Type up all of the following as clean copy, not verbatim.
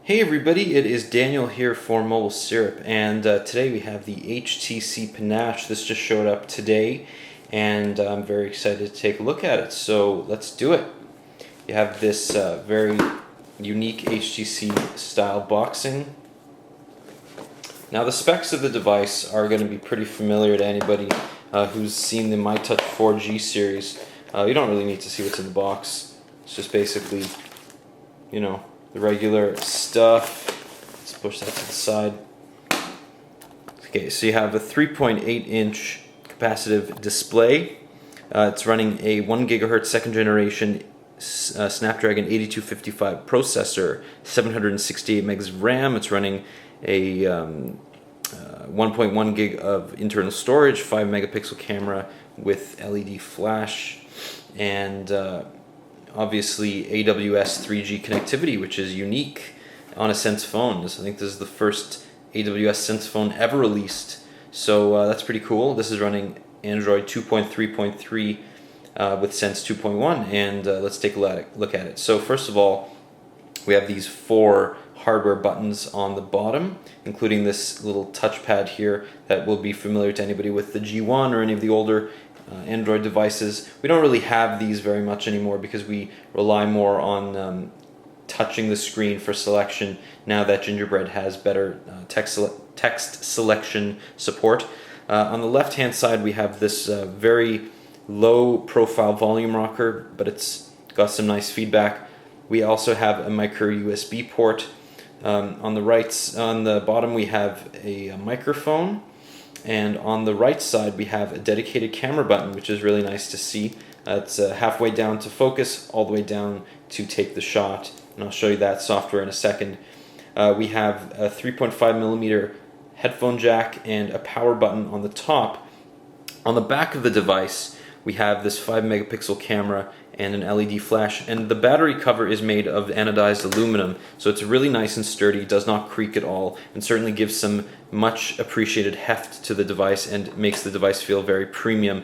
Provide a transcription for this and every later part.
Hey everybody, it is Daniel here for Mobile Syrup, and today we have the HTC Panache. This just showed up today, and I'm very excited to take a look at it, so let's do it. You have this very unique HTC style boxing. Now the specs of the device are going to be pretty familiar to anybody who's seen the MyTouch 4G series. You don't really need to see what's in the box. It's just basically, you know, the regular stuff. Let's push that to the side. Okay, so you have a 3.8-inch capacitive display. It's running a 1 GHz second generation Snapdragon 8255 processor, 768 megs of RAM. It's running a 1.1 gig of internal storage, 5 megapixel camera with LED flash, and obviously AWS 3G connectivity, which is unique on a Sense phone. I think this is the first AWS Sense phone ever released, so that's pretty cool. This is running Android 2.3.3 with Sense 2.1, and let's take a look at it. So first of all, we have these 4 hardware buttons on the bottom, including this little touchpad here that will be familiar to anybody with the G1 or any of the older Android devices. We don't really have these very much anymore because we rely more on touching the screen for selection now that Gingerbread has better text selection support. On the left hand side we have this very low profile volume rocker, but it's got some nice feedback. We also have a micro USB port. On the bottom we have a microphone. And on the right side we have a dedicated camera button, which is really nice to see. It's halfway down to focus, all the way down to take the shot, and I'll show you that software in a second. We have a 3.5mm headphone jack and a power button on the top. On the back of the device we have this 5 megapixel camera and an LED flash, and the battery cover is made of anodized aluminum, so it's really nice and sturdy, does not creak at all, and certainly gives some much appreciated heft to the device and makes the device feel very premium.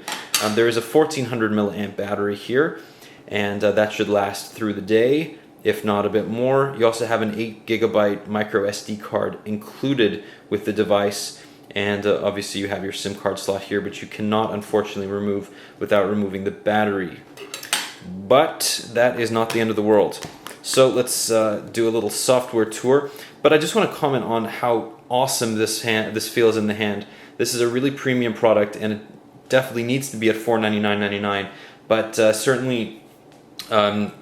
There is a 1400 milliamp battery here, and that should last through the day, if not a bit more. You also have an 8 gigabyte micro SD card included with the device, and obviously you have your SIM card slot here, but you cannot unfortunately remove without removing the battery. But that is not the end of the world. So let's do a little software tour. But I just want to comment on how awesome this feels in the hand. This is a really premium product, and it definitely needs to be at $499.99. But certainly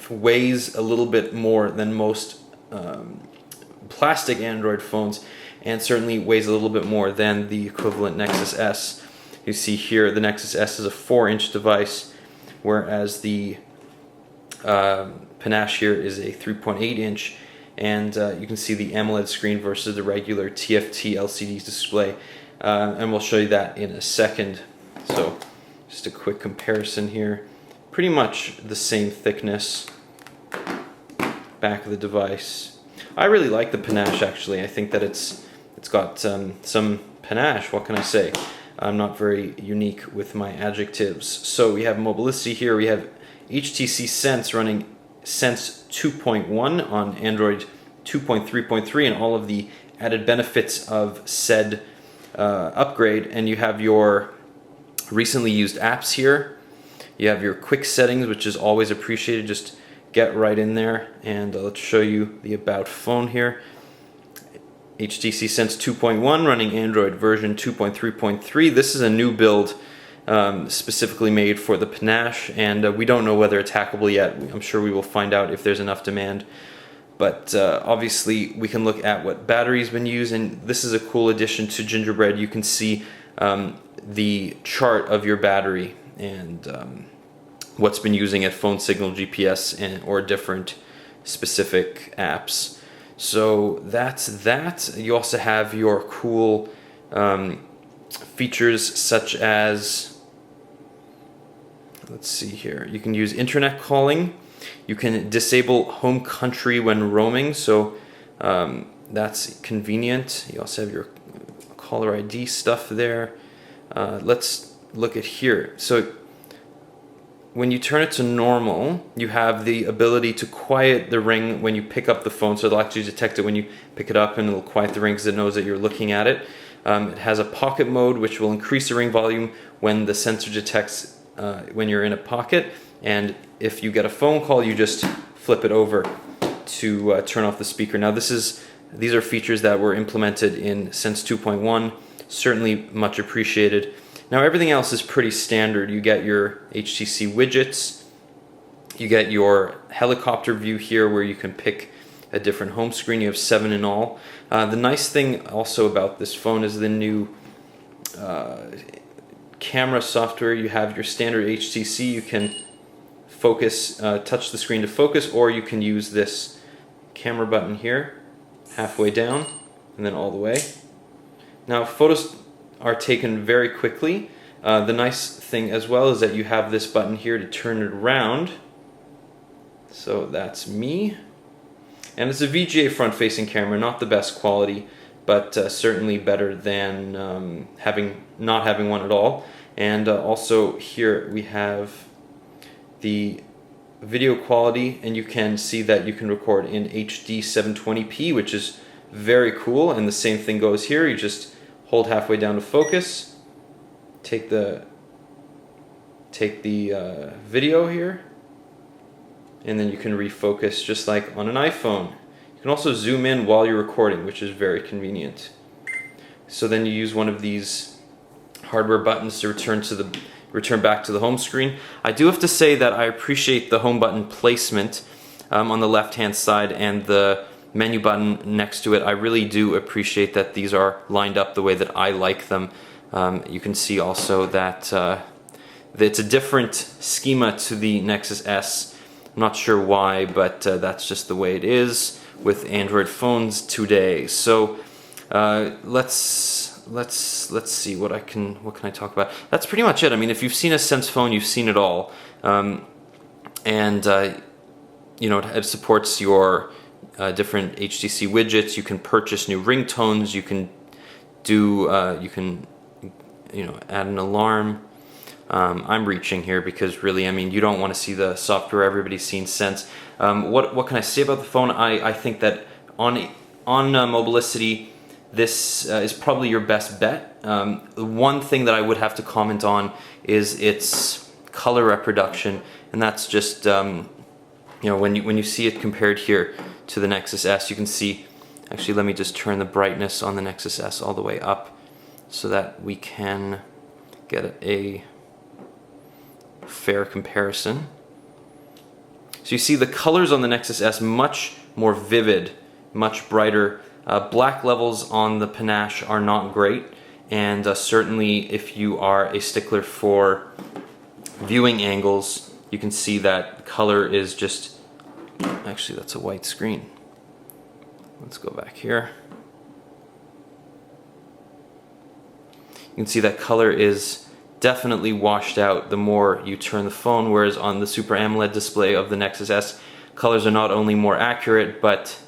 weighs a little bit more than most plastic Android phones, and certainly weighs a little bit more than the equivalent Nexus S. You see here the Nexus S is a 4-inch device, whereas the Panache here is a 3.8-inch, and you can see the AMOLED screen versus the regular TFT LCD display, and we'll show you that in a second. So just a quick comparison here. Pretty much the same thickness. Back of the device. I really like the Panache, actually. I think that it's got some panache, what can I say? I'm not very unique with my adjectives. So we have Mobilicity here. We have HTC Sense running Sense 2.1 on Android 2.3.3 and all of the added benefits of said upgrade. And you have your recently used apps here. You have your quick settings, which is always appreciated. Just get right in there, and let's show you the About phone here. HTC Sense 2.1 running Android version 2.3.3. This is a new build specifically made for the Panache, and we don't know whether it's hackable yet. I'm sure we will find out if there's enough demand. But obviously we can look at what battery's been used, and this is a cool addition to Gingerbread. You can see the chart of your battery and what's been using it, phone signal, GPS, or different specific apps. So that's that. You also have your cool features such as, let's see here, you can use internet calling, you can disable home country when roaming, so that's convenient. You also have your caller ID stuff there. Let's look at here. So when you turn it to normal, you have the ability to quiet the ring when you pick up the phone. So it'll actually detect it when you pick it up, and it'll quiet the ring because it knows that you're looking at it. It has a pocket mode, which will increase the ring volume when the sensor detects when you're in a pocket. And if you get a phone call, you just flip it over to turn off the speaker. Now these are features that were implemented in Sense 2.1, certainly much appreciated. Now everything else is pretty standard. You get your HTC widgets, you get your helicopter view here where you can pick a different home screen. You have 7 in all. The nice thing also about this phone is the new camera software. You have your standard HTC, you can focus, touch the screen to focus, or you can use this camera button here, halfway down and then all the way. Now photos are taken very quickly. The nice thing as well is that you have this button here to turn it around. So that's me. And it's a VGA front-facing camera, not the best quality, but certainly better than not having one at all. And also here we have the video quality, and you can see that you can record in HD 720p, which is very cool. And the same thing goes here. You just hold halfway down to focus, take the video here, and then you can refocus just like on an iPhone. You can also zoom in while you're recording, which is very convenient. So then you use one of these hardware buttons to return back to the home screen. I do have to say that I appreciate the home button placement on the left hand side and the menu button next to it. I really do appreciate that these are lined up the way that I like them. You can see also that it's a different schema to the Nexus S. I'm not sure why, but that's just the way it is with Android phones today. So let's see what can I talk about. That's pretty much it. I mean, if you've seen a Sense phone, you've seen it all. You know, it supports your different HTC widgets. You can purchase new ringtones. You can do add an alarm. I'm reaching here because really, I mean, you don't want to see the software. Everybody's seen Sense. What can I say about the phone? I think that on Mobilicity, this is probably your best bet. The one thing that I would have to comment on is its color reproduction, and that's just when you see it compared here to the Nexus S, you can see. Actually, let me just turn the brightness on the Nexus S all the way up so that we can get a fair comparison. So you see the colors on the Nexus S much more vivid, much brighter. Black levels on the Panache are not great, and certainly if you are a stickler for viewing angles, you can see that color is just, actually that's a white screen. Let's go back here. You can see that color is definitely washed out the more you turn the phone, whereas on the Super AMOLED display of the Nexus S, colors are not only more accurate, but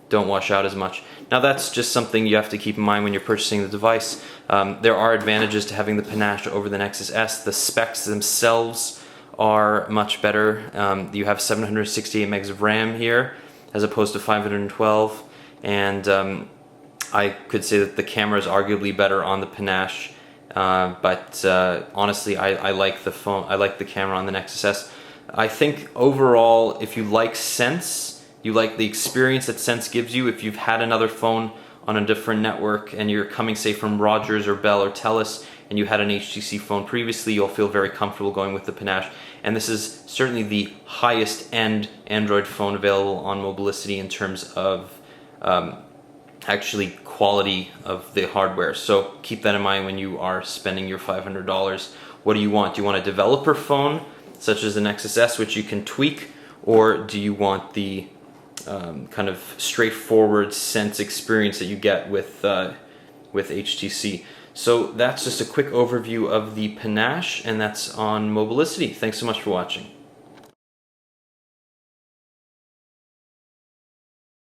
don't wash out as much. Now that's just something you have to keep in mind when you're purchasing the device. There are advantages to having the Panache over the Nexus S. The specs themselves are much better. You have 768 megs of RAM here as opposed to 512, and I could say that the camera is arguably better on the Panache, but honestly I like the phone. I like the camera on the Nexus S. I think overall, if you like Sense, you like the experience that Sense gives you. If you've had another phone on a different network and you're coming, say, from Rogers or Bell or Telus, and you had an HTC phone previously, you'll feel very comfortable going with the Panache. And this is certainly the highest end Android phone available on Mobilicity in terms of actually quality of the hardware. So keep that in mind when you are spending your $500. What do you want? Do you want a developer phone such as the Nexus S, which you can tweak, or do you want the kind of straightforward Sense experience that you get with HTC? So that's just a quick overview of the Panache, and that's on Mobilicity. Thanks so much for watching.